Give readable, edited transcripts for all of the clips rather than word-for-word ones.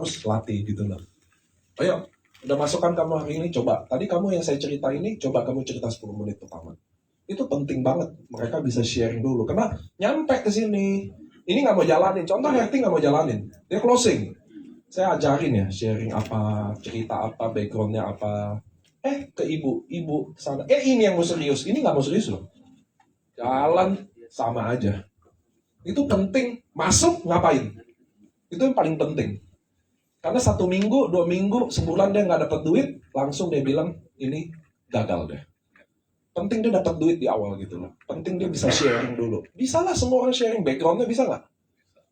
harus latih gitu loh. Ayo, udah masukkan kamu hari ini, coba. Tadi kamu yang saya cerita ini, coba kamu cerita 10 menit pertama. Itu penting banget, mereka bisa sharing dulu. Karena nyampe ke sini, ini nggak mau jalanin. Contoh Herti nggak mau jalanin, dia closing. Saya ajarin ya, sharing apa, cerita apa, backgroundnya apa. Ke ibu sana. Ini yang mau serius, ini nggak mau serius loh. Jalan sama aja. Itu penting, masuk ngapain? Itu yang paling penting. Karena 1 minggu, 2 minggu, sebulan dia nggak dapat duit, langsung dia bilang, ini gagal deh. Penting dia dapat duit di awal gitu loh. Penting dia bisa sharing dulu. Bisa lah semua orang sharing, backgroundnya bisa nggak?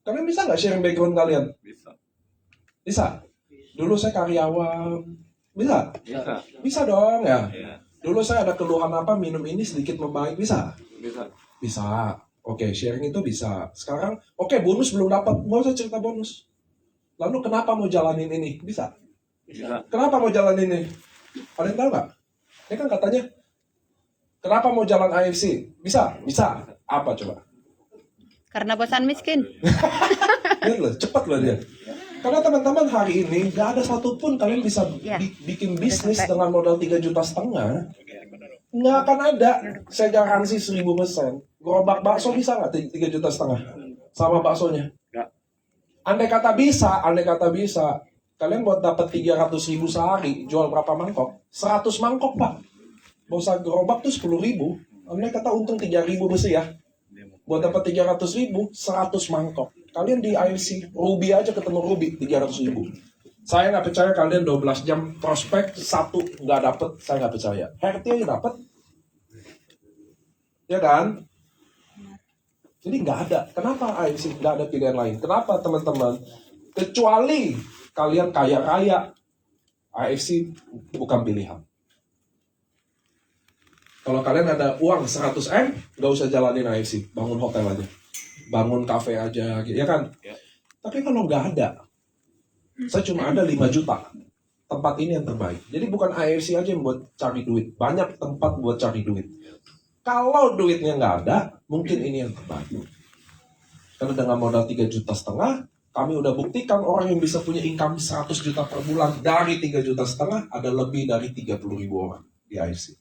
Kalian bisa nggak sharing background kalian? Bisa. Bisa? Dulu saya karyawan, bisa? Bisa. Bisa dong ya? Iya. Dulu saya ada keluhan apa, minum ini sedikit membaik, bisa? Bisa. Bisa. Oke, sharing itu bisa. Sekarang, bonus belum dapat, nggak usah cerita bonus. Lalu kenapa mau jalanin ini? Bisa? Bisa. Kenapa mau jalanin ini? Kalian tahu nggak? Ini kan katanya, kenapa mau jalan AFC? Bisa? Bisa. Apa coba? Karena bosan miskin. Lihat loh, cepat loh dia. Karena teman-teman hari ini, nggak ada satupun kalian bisa bikin bisnis dengan modal 3,5 juta. Nggak akan ada. Saya garansi 1000%. Gerobak bakso bisa nggak 3,5 juta sama baksonya? Andai kata bisa, kalian buat dapat 300.000 sehari, jual berapa mangkok? 100 mangkok, Pak. Bosa gerobak tuh 10.000. Andai kata untung 3.000 bersih ya. Buat dapat 300.000, 100 mangkok. Kalian di IFC, Ruby aja ketemu Ruby, 300.000. Saya nggak percaya kalian 12 jam prospek, 1 nggak dapet, saya nggak percaya. Herti aja dapet. Ya kan? Jadi nggak ada. Kenapa IFC nggak ada pilihan lain? Kenapa teman-teman? Kecuali kalian kaya raya, IFC bukan pilihan. Kalau kalian ada uang 100M, nggak usah jalanin IFC, bangun hotel aja, bangun kafe aja, gitu ya kan? Ya. Tapi kalau nggak ada, saya cuma ada 5 juta. Tempat ini yang terbaik. Jadi bukan IFC aja yang buat cari duit, banyak tempat buat cari duit. Kalau duitnya nggak ada, mungkin ini yang terbaik. Karena dengan modal 3,5 juta, kami udah buktikan orang yang bisa punya income 100 juta per bulan dari 3,5 juta ada lebih dari 30.000 orang di IFC.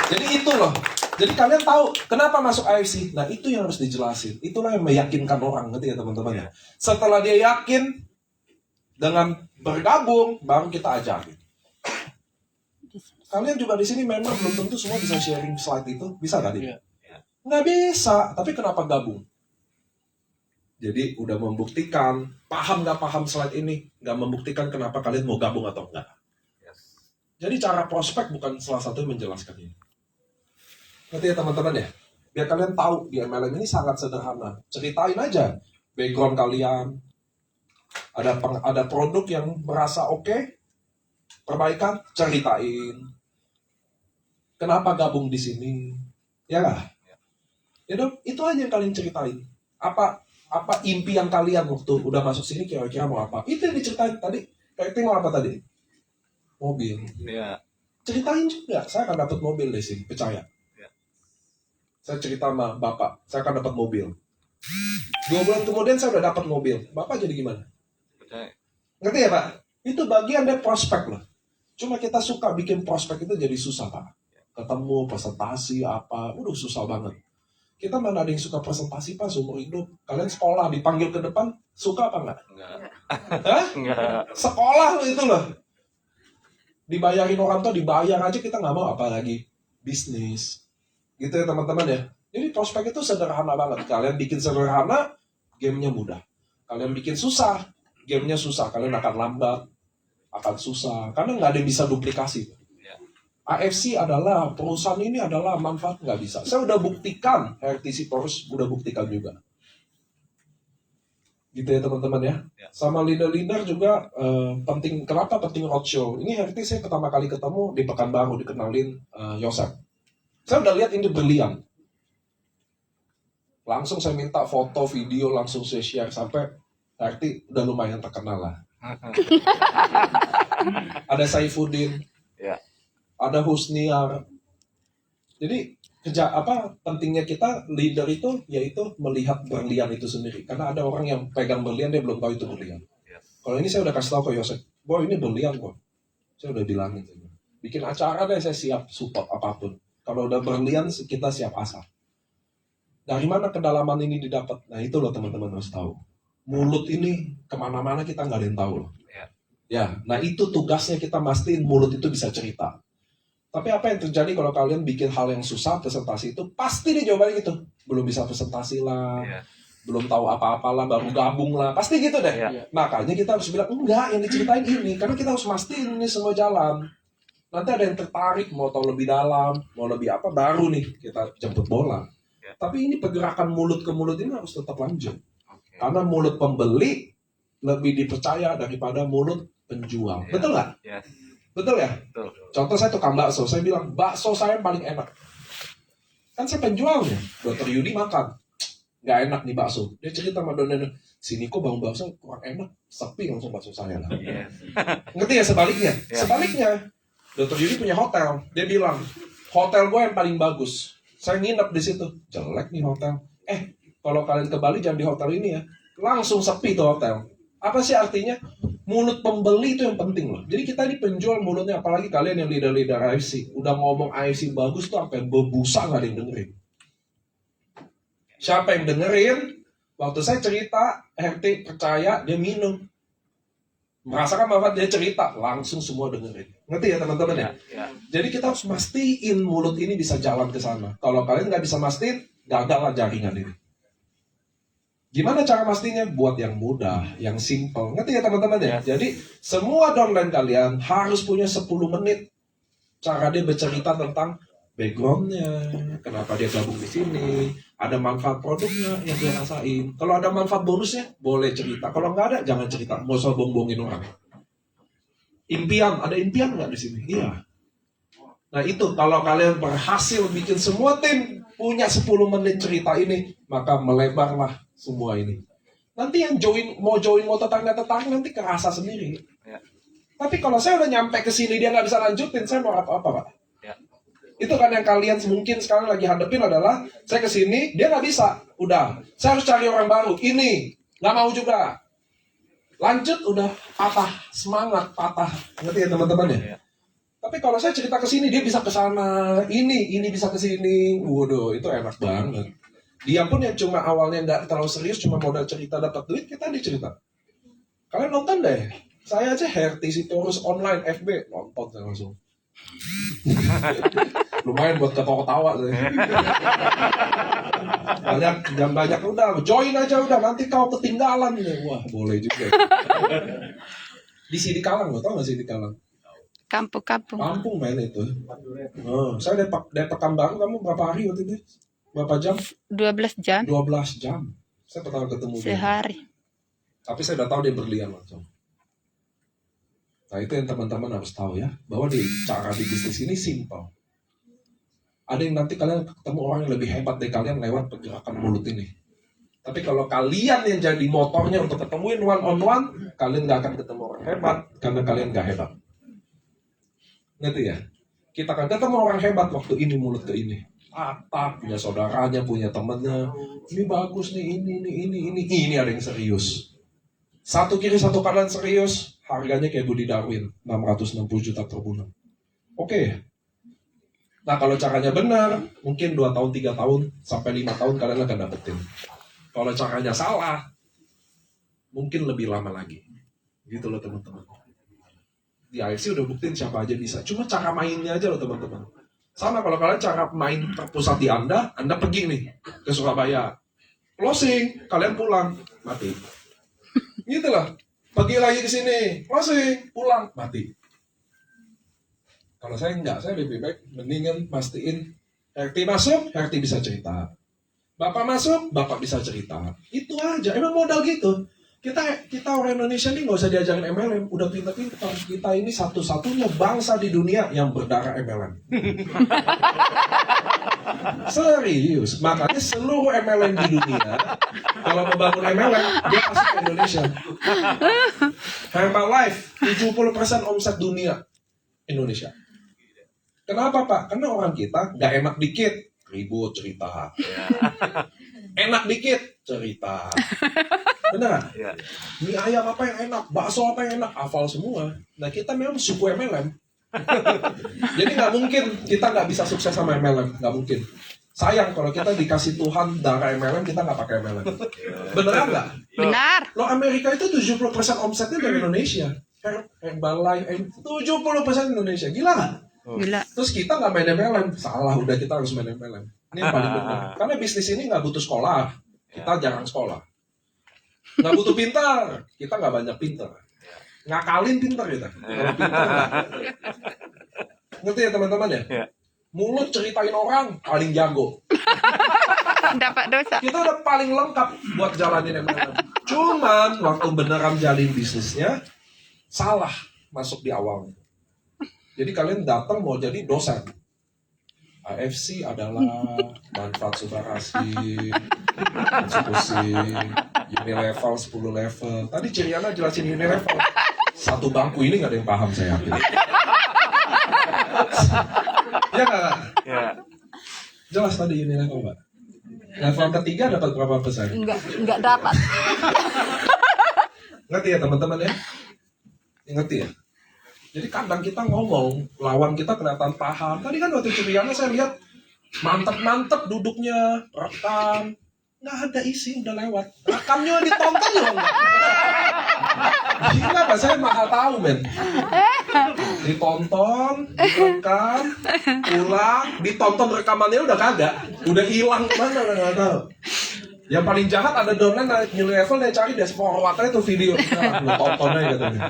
Jadi itu loh. Jadi kalian tahu kenapa masuk IFC? Nah itu yang harus dijelasin. Itulah yang meyakinkan orang, ngerti ya teman-teman ya. Setelah dia yakin dengan bergabung, baru kita ajarin. Kalian juga di sini memang belum tentu semua bisa sharing slide itu, bisa nggak dia? Nggak bisa, tapi kenapa gabung? Jadi udah membuktikan, paham nggak paham slide ini, nggak membuktikan kenapa kalian mau gabung atau enggak. Jadi cara prospek bukan salah satu yang menjelaskan ini. Ngerti ya teman-teman ya? Biar kalian tahu di MLM ini sangat sederhana. Ceritain aja background kalian. Ada produk yang merasa oke, perbaikan, ceritain. Kenapa gabung di sini? Ya nggak? Ya dong, itu aja yang kalian ceritain. Apa impian kalian waktu udah masuk sini kira-kira mau apa? Itu yang diceritain tadi. Kayak mau apa tadi? Mobil. Iya. Ceritain juga, saya akan dapat mobil di sini, percaya. Saya cerita sama Bapak, saya akan dapat mobil. 2 bulan kemudian saya udah dapat mobil. Bapak jadi gimana? Percaya. Ngerti ya Pak? Itu bagian dari prospek loh. Cuma kita suka bikin prospek itu jadi susah Pak. Ketemu, presentasi, apa, udah susah banget. Kita mana ada yang suka presentasi Pak seumur hidup. Kalian sekolah, dipanggil ke depan, suka apa enggak? Enggak. Hah? Enggak. Sekolah itu loh. Dibayarin orang tua, dibayar aja kita nggak mau, apalagi bisnis. Gitu ya teman-teman ya. Jadi prospek itu sederhana banget. Kalian bikin sederhana, gamenya mudah. Kalian bikin susah, gamenya susah. Kalian akan lambat, akan susah. Karena nggak ada yang bisa duplikasi. AFC adalah, perusahaan ini adalah manfaat, nggak bisa. Saya udah buktikan, RTC Porsche udah buktikan juga. Gitu ya teman-teman ya. Sama leader-leader juga penting. Kenapa penting roadshow? Ini RT saya pertama kali ketemu di Pekanbaru, dikenalin Yosef. Saya udah lihat ini brilian. Langsung saya minta foto, video, langsung saya share. Sampai RT udah lumayan terkenal lah. Ada Saifuddin. Ya. Ada Husniar. Jadi pentingnya kita leader itu yaitu melihat berlian itu sendiri. Karena ada orang yang pegang berlian dia belum tahu itu berlian. Kalau ini saya udah kasih tahu ke Yosef, boy ini berlian kok. Saya udah bilangin, bikin acara deh saya siap support apapun. Kalau udah berlian kita siap asal. Dari mana kedalaman ini didapat? Nah itu loh teman-teman harus tahu. Mulut ini kemana-mana kita nggak ada yang tahu loh. Ya, nah itu tugasnya kita mastiin mulut itu bisa cerita. Tapi apa yang terjadi kalau kalian bikin hal yang susah, presentasi itu, pasti dia jawabannya gitu. Belum bisa presentasi lah, belum tahu apa-apa lah, baru gabung lah. Pasti gitu deh. Makanya kita harus bilang, enggak, yang diceritain ini. Karena kita harus mastiin ini semua jalan. Nanti ada yang tertarik, mau tahu lebih dalam, mau lebih apa, baru nih kita jemput bola. Tapi ini pergerakan mulut ke mulut ini harus tetap lanjut. Karena mulut pembeli lebih dipercaya daripada mulut penjual. Betul nggak? Betul ya? Betul. Contoh saya tukang bakso, saya bilang, bakso saya paling enak. Kan saya penjualnya, Dr. Yudi makan. Nggak enak nih bakso. Dia cerita sama Dona, sini kok bang bakso kurang enak, sepi langsung bakso saya lah. Ngerti ya sebaliknya? Sebaliknya, Dr. Yudi punya hotel. Dia bilang, hotel gue yang paling bagus. Saya nginep di situ. Jelek nih hotel. Kalau kalian ke Bali jangan di hotel ini ya. Langsung sepi tuh hotel. Apa sih artinya? Mulut pembeli itu yang penting loh. Jadi kita ini penjual mulutnya, apalagi kalian yang leader-leader AFC. Udah ngomong AFC bagus tuh sampai berbusa nggak ada yang dengerin. Siapa yang dengerin? Waktu saya cerita, RT percaya, dia minum. Merasakan bahwa dia cerita, langsung semua dengerin. Ngerti ya teman-teman ya? Jadi kita harus mastiin mulut ini bisa jalan ke sana. Kalau kalian nggak bisa mastiin, gagal lah jaringan ini. Gimana cara pastinya? Buat yang mudah, yang simple. Ngerti ya teman-teman ya? Jadi semua downline kalian harus punya 10 menit cara dia bercerita tentang background-nya, kenapa dia gabung di sini, ada manfaat produknya yang dia rasain. Kalau ada manfaat bonusnya, boleh cerita. Kalau nggak ada, jangan cerita. Nggak usah bohong-bohongin orang. Impian, ada impian nggak di sini? Iya. Nah itu, kalau kalian berhasil bikin semua tim punya 10 menit cerita ini, maka melebarlah semua ini. Nanti yang mau tetangga-tetangga nanti kerasa sendiri. Tapi kalau saya udah nyampe ke sini dia nggak bisa lanjutin, saya mau apa-apa Pak? Itu kan yang kalian mungkin sekarang lagi hadepin adalah saya ke sini dia nggak bisa, udah. Saya harus cari orang baru. Ini nggak mau juga. Lanjut udah patah semangat, patah. Ngerti ya teman-teman ya? Tapi kalau saya cerita ke sini dia bisa ke sana, ini bisa ke sini. Waduh, itu enak banget. Dia pun yang cuma awalnya nggak terlalu serius, cuma modal cerita dapat duit, kita dicerita. Kalian nonton deh. Saya aja Herti Sitorus online FB nonton saya langsung. Lumayan buat ketawa-ketawa saya. banyak udah join aja udah, nanti kau ketinggalan nih. Wah boleh juga. Di Sidi Kalang, lo tau nggak Sidi Kalang? Kampung main itu. Saya dari Pekanbaru, kamu berapa hari waktu itu? Berapa jam? 12 jam. 12 jam. Saya pertama ketemu sehari. Tapi saya udah tahu dia berlian langsung. Nah itu yang teman-teman harus tahu ya, bahwa cara di bisnis ini simple. Ada yang nanti kalian ketemu orang yang lebih hebat dari kalian lewat pergerakan mulut ini. Tapi kalau kalian yang jadi motornya untuk ketemuin one on one, kalian gak akan ketemu orang hebat karena kalian gak hebat. Ngerti ya? Kita akan ketemu orang hebat waktu ini mulut ke ini. Punya saudaranya, punya temennya. Ini bagus nih, ini ada yang serius. Satu kiri satu kanan serius, harganya kayak Budi Darwin, 660 juta per bulan. Oke. Nah kalau caranya benar, mungkin 2 tahun, 3 tahun, sampai 5 tahun kalian akan dapetin. Kalau caranya salah, mungkin lebih lama lagi. Gitu loh teman-teman. Di AFC udah buktiin siapa aja bisa. Cuma cara mainnya aja loh teman-teman. Sama kalau kalian cara main terpusat di Anda pergi nih ke Surabaya. Closing, kalian pulang, mati. Gitu lah. Pergi lagi ke sini, closing, pulang, mati. Kalau saya enggak, saya lebih baik mendingan pastiin Herti masuk, Herti bisa cerita. Bapak masuk, Bapak bisa cerita. Itu aja, emang modal gitu. Kita orang Indonesia ini nggak usah diajarin MLM, udah pintar-pintar. Kita ini satu-satunya bangsa di dunia yang berdarah MLM. Serius, makanya seluruh MLM di dunia, kalau mau bangun MLM, dia pasti ke Indonesia. Herbalife, 70% omset dunia Indonesia. Kenapa Pak? Karena orang kita nggak enak dikit, ribut cerita. Ya. Enak dikit cerita. Benar nggak? Ya. Mie ayam apa yang enak, bakso apa yang enak, hafal semua. Nah kita memang suku MLM. Jadi nggak mungkin kita nggak bisa sukses sama MLM, nggak mungkin. Sayang kalau kita dikasih Tuhan darah MLM, kita nggak pakai MLM. Beneran nggak? Benar. Lo Amerika itu 70% omsetnya dari Indonesia. Herbalife 70% Indonesia, gila nggak? Gila. Terus kita nggak main MLM, salah, udah kita harus main MLM. Ini yang paling benar. Karena bisnis ini nggak butuh sekolah, kita jarang sekolah. Nggak butuh pintar, kita nggak banyak pintar. Ngakalin pintar kita. Kalau pintar nggak. Ngerti ya teman-teman ya? Ya. Mulut ceritain orang paling jago. Dapat dosa. Kita udah paling lengkap buat jalanin MLM. Cuman waktu beneran jalin bisnisnya salah masuk di awal. Jadi kalian datang mau jadi dosen. AFC adalah manfaat subarasi, eksekusi, Unilevel 10 level. Tadi Ciriana jelasin Unilevel. Satu bangku ini nggak ada yang paham saya yakin. Ya nggak? Ya. Jelas tadi Unilevel, Mbak. Level ketiga dapat berapa persen? Enggak dapat. Ngerti ya teman-teman ya? Ngerti ya? Jadi kadang kita ngomong, lawan kita kelihatan paham. Tadi kan waktu Ciriana saya lihat mantep-mantep duduknya, rekam. Nggak ada isi, udah lewat. Rekamnya ditonton loh. Gila Pak, saya mahal tahu men. Ditonton, direkam, ulang, ditonton rekamannya udah kagak. Udah hilang kemana, nggak tahu. Yang paling jahat ada downline new level, dia cari dia forward aja tuh video. Nah, lu tonton aja katanya.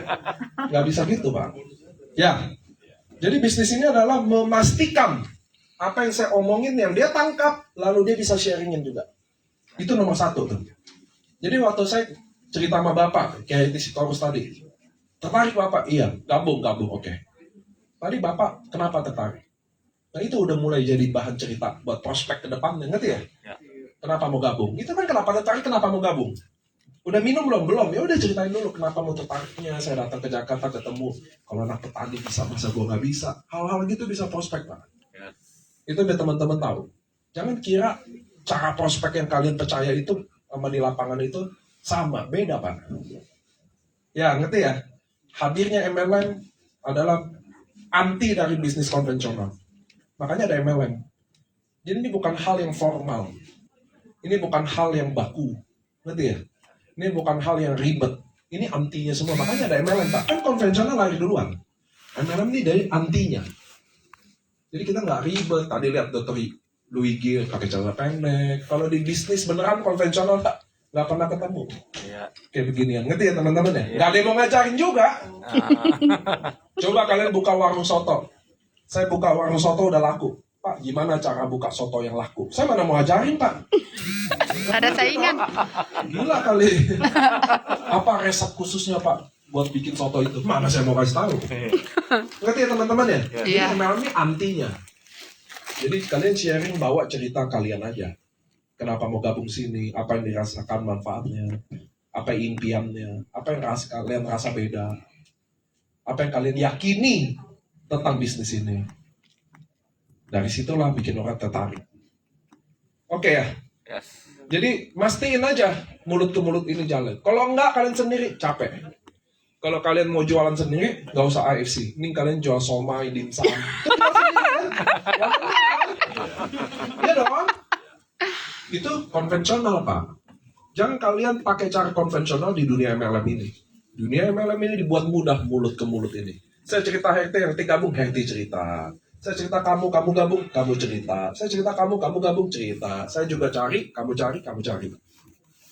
Nggak bisa gitu Pak. Ya, jadi bisnis ini adalah memastikan apa yang saya omongin yang dia tangkap, lalu dia bisa sharingin juga. Itu nomor satu tuh. Jadi waktu saya cerita sama Bapak, kayak di Sitorus tadi, tertarik Bapak? Iya, gabung, oke. Tadi Bapak kenapa tertarik? Nah itu udah mulai jadi bahan cerita buat prospek ke depannya, ngerti ya? Ya. Kenapa mau gabung? Itu kan kenapa tertarik, kenapa mau gabung? Udah minum belum? Belum. Ya udah ceritain dulu kenapa mau tertariknya. Saya datang ke Jakarta ketemu, kalau anak petani bisa, masa gue nggak bisa. Hal-hal gitu bisa prospek Pak. Ya. Itu biar teman-teman tahu. Jangan kira cara prospek yang kalian percaya itu sama di lapangan itu sama, beda Pak. Ya ngerti ya? Hadirnya MLM adalah anti dari bisnis konvensional. Makanya ada MLM. Jadi ini bukan hal yang formal. Ini bukan hal yang baku. Ngerti ya? Ini bukan hal yang ribet. Ini antinya semua. Makanya ada MLM Pak. Kan konvensional lari duluan. MLM ini dari antinya. Jadi kita nggak ribet. Tadi lihat Dr. Luigi pakai celana pendek. Kalau di bisnis beneran konvensional nggak pernah ketemu. Ya. Kayak beginian. Ngerti ya teman-teman ya? Nggak ada yang mau ngajarin juga. Coba kalian buka warung soto. Saya buka warung soto udah laku. Pak, gimana cara buka soto yang laku? Saya mana mau ngajarin Pak. Ada saingan. Gila kali. Apa resep khususnya Pak buat bikin soto itu? Mana saya mau kasih tahu. Ngerti ya teman-teman ya? Iya. Jadi MLM ini antinya. Jadi kalian sharing, bawa cerita kalian aja. Kenapa mau gabung sini? Apa yang dirasakan manfaatnya? Apa impiannya? Apa yang kalian rasa beda? Apa yang kalian yakini tentang bisnis ini? Dari situlah bikin orang tertarik. Oke ya? Yes. Jadi mastiin aja mulut ke mulut ini jalan. Kalau enggak kalian sendiri capek. Kalau kalian mau jualan sendiri, nggak usah AFC. Ini kalian jual somai, dimsum. Itu jual sendiri kan? Iya dong. Itu konvensional Pak. Jangan kalian pakai cara konvensional di dunia MLM ini. Dunia MLM ini dibuat mudah mulut ke mulut ini. Saya cerita Herti gabung, Herti cerita. Saya cerita kamu gabung, kamu cerita. Saya cerita kamu gabung, cerita. Saya juga cari, kamu cari.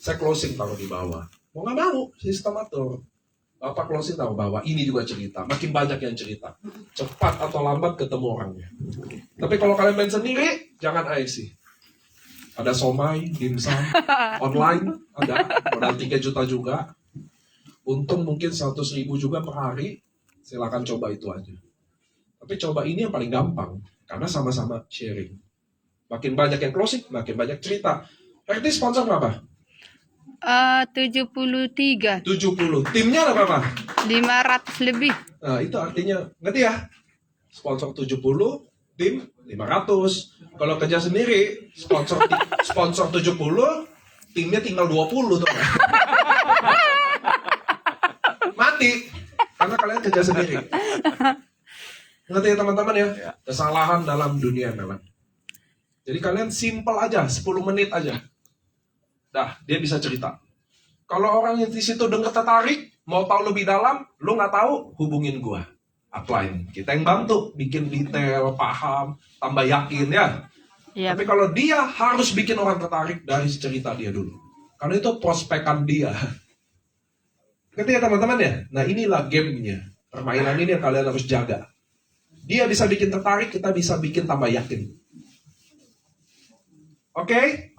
Saya closing taruh di bawah. Mau nggak mau, sistem atur. Bapak closing taruh bawah, ini juga cerita. Makin banyak yang cerita. Cepat atau lambat ketemu orangnya. Tapi kalau kalian main sendiri, jangan IC. Ada somai, dimsum, online, ada modal 3 juta juga. Untung mungkin 100.000 juga per hari. Silakan coba itu aja. Tapi coba ini yang paling gampang, karena sama-sama sharing. Makin banyak yang closing, makin banyak cerita. RT sponsor berapa? 73. 70. Timnya ada berapa? 500 lebih. Nah, itu artinya, ngerti ya? Sponsor 70, tim 500. Kalau kerja sendiri, sponsor 70, timnya tinggal 20 tuh. Mati karena kalian kerja sendiri. Ngerti ya teman-teman ya? Kesalahan dalam dunia memang. Jadi kalian simple aja, 10 menit aja. Dah, dia bisa cerita. Kalau orang yang di situ denger tertarik, mau tahu lebih dalam, lu nggak tahu, hubungin gua. Apply. Kita yang bantu, bikin detail, paham, tambah yakin ya. Iya. Tapi kalau dia harus bikin orang tertarik dari cerita dia dulu. Karena itu prospekan dia. Ngerti ya teman-teman ya? Nah inilah gamenya. Permainan ini yang kalian harus jaga. Dia bisa bikin tertarik, kita bisa bikin tambah yakin. Oke?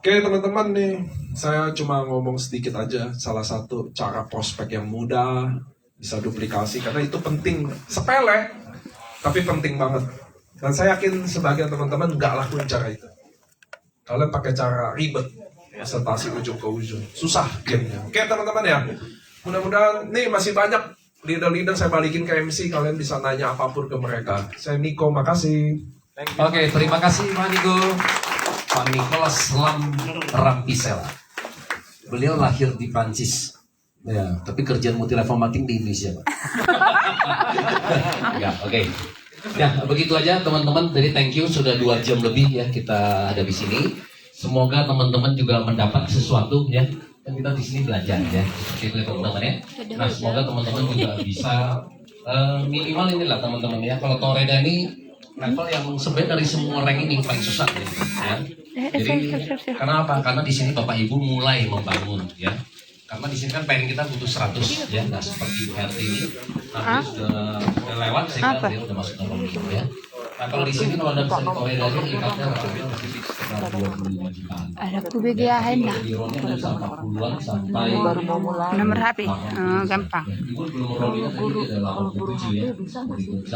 Oke teman-teman nih, saya cuma ngomong sedikit aja. Salah satu cara prospek yang mudah, bisa duplikasi. Karena itu penting, sepele, tapi penting banget. Dan saya yakin sebagian teman-teman nggak lakuin cara itu. Kalian pakai cara ribet, presentasi ujung ke ujung. Susah gamenya. Oke teman-teman ya. Mudah-mudahan nih masih banyak leader-leader saya balikin ke MC. Kalian bisa nanya apapun ke mereka. Saya Niko, makasih. Oke, terima kasih Pak Niko. Pak Nicholas Lam Rampisela. Beliau lahir di Prancis. Ya, tapi kerjaan multi level marketing di Indonesia, Pak. Ya, oke. Ya, begitu aja teman-teman. Jadi thank you, sudah 2 jam lebih ya kita ada di sini. Semoga teman-teman juga mendapat sesuatu ya. Dan kita di sini belajar ya. Seperti itu ya teman-teman ya. Nah, semoga teman-teman juga bisa minimal inilah teman-teman ya. Kalau Toreda ini level yang sebenarnya dari semua rank ini paling susah ya. Jadi karena apa? Karena di sini Bapak Ibu mulai membangun ya. Karena di sini kan pengen kita butuh 100 ya, nggak seperti Bu Herti ini. Nah, dia sudah lewat sehingga dia udah masuk ke nomor ya. Nah, kalau di sini kalau ada bisa dikoordinasi ikatnya pasti sekitar 25 jutaan. Ada kubegiahin lah. Di ronnya bisa 40-an sampai Nomor HP. Gampang. Ibu belum rolling tadi ada 87 ya. Bisa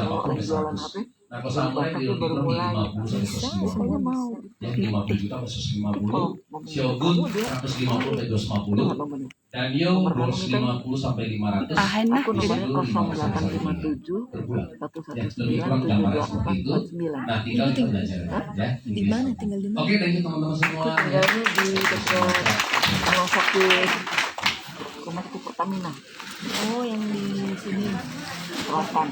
40 bisa 100. Nah, kalau sampai di baru mulai 50 sampai 150. Ya, 50 juta versus 50. Shogun 150 sampai 250. Danio 250 sampai 500. Ahin lah. Di situ 557 per bulan. Ya, lebih kurang gambaran seperti itu. Nah, tinggal kita belajar ya. Di mana tinggal di mana? Oke, thank you teman-teman semua. Tinggalnya di dekat rumah sakit Pertamina. Oh, yang di sini. Selatan.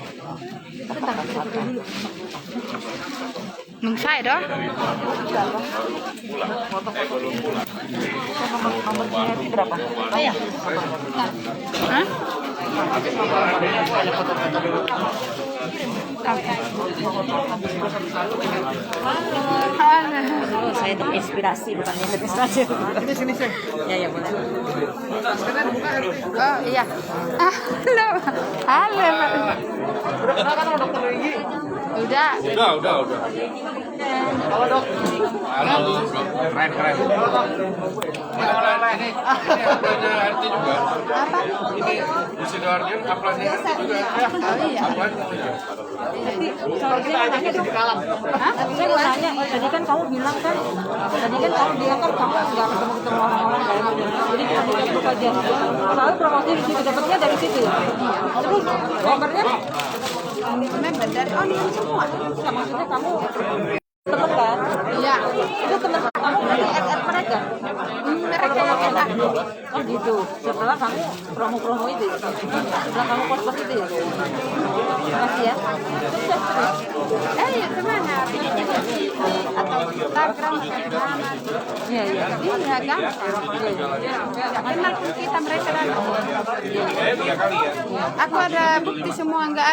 Nung saya dah. Nomornya itu berapa? Ayah. Hah? Oh, saya terinspirasi, bukan yang terinspirasi. Sini. Ya, boleh. Oh iya. Halo. Halo. Udah kan dokter gigi? Udah. Halo, Dok. Halo, keren. Ini aplannya RT juga. Ini di Sidoarjo aplannya RT juga. Oh iya. Aplan. Kalau saya nanya di kalam. Saya mau nanya, tadi kan kamu bilang kan, kamu bilang kan kamu nggak ketemu orang-orang dalam jadi kita itu saja. Selalu promosi di situ, dapatnya dari situ. Terus nomornya? Member dari online semua. Nggak, maksudnya kamu teman kan? Iya. Itu teman kamu dari add mereka. Mereka yang enak. Oh gitu. Setelah kamu promo itu, setelah kamu post itu ya. Makasih ya. Iya kemana? Atau Instagram, Iya. Iya gampang. Kenal kita mereka dan. Saya 3 kali ya. Aku ada bukti semua enggak.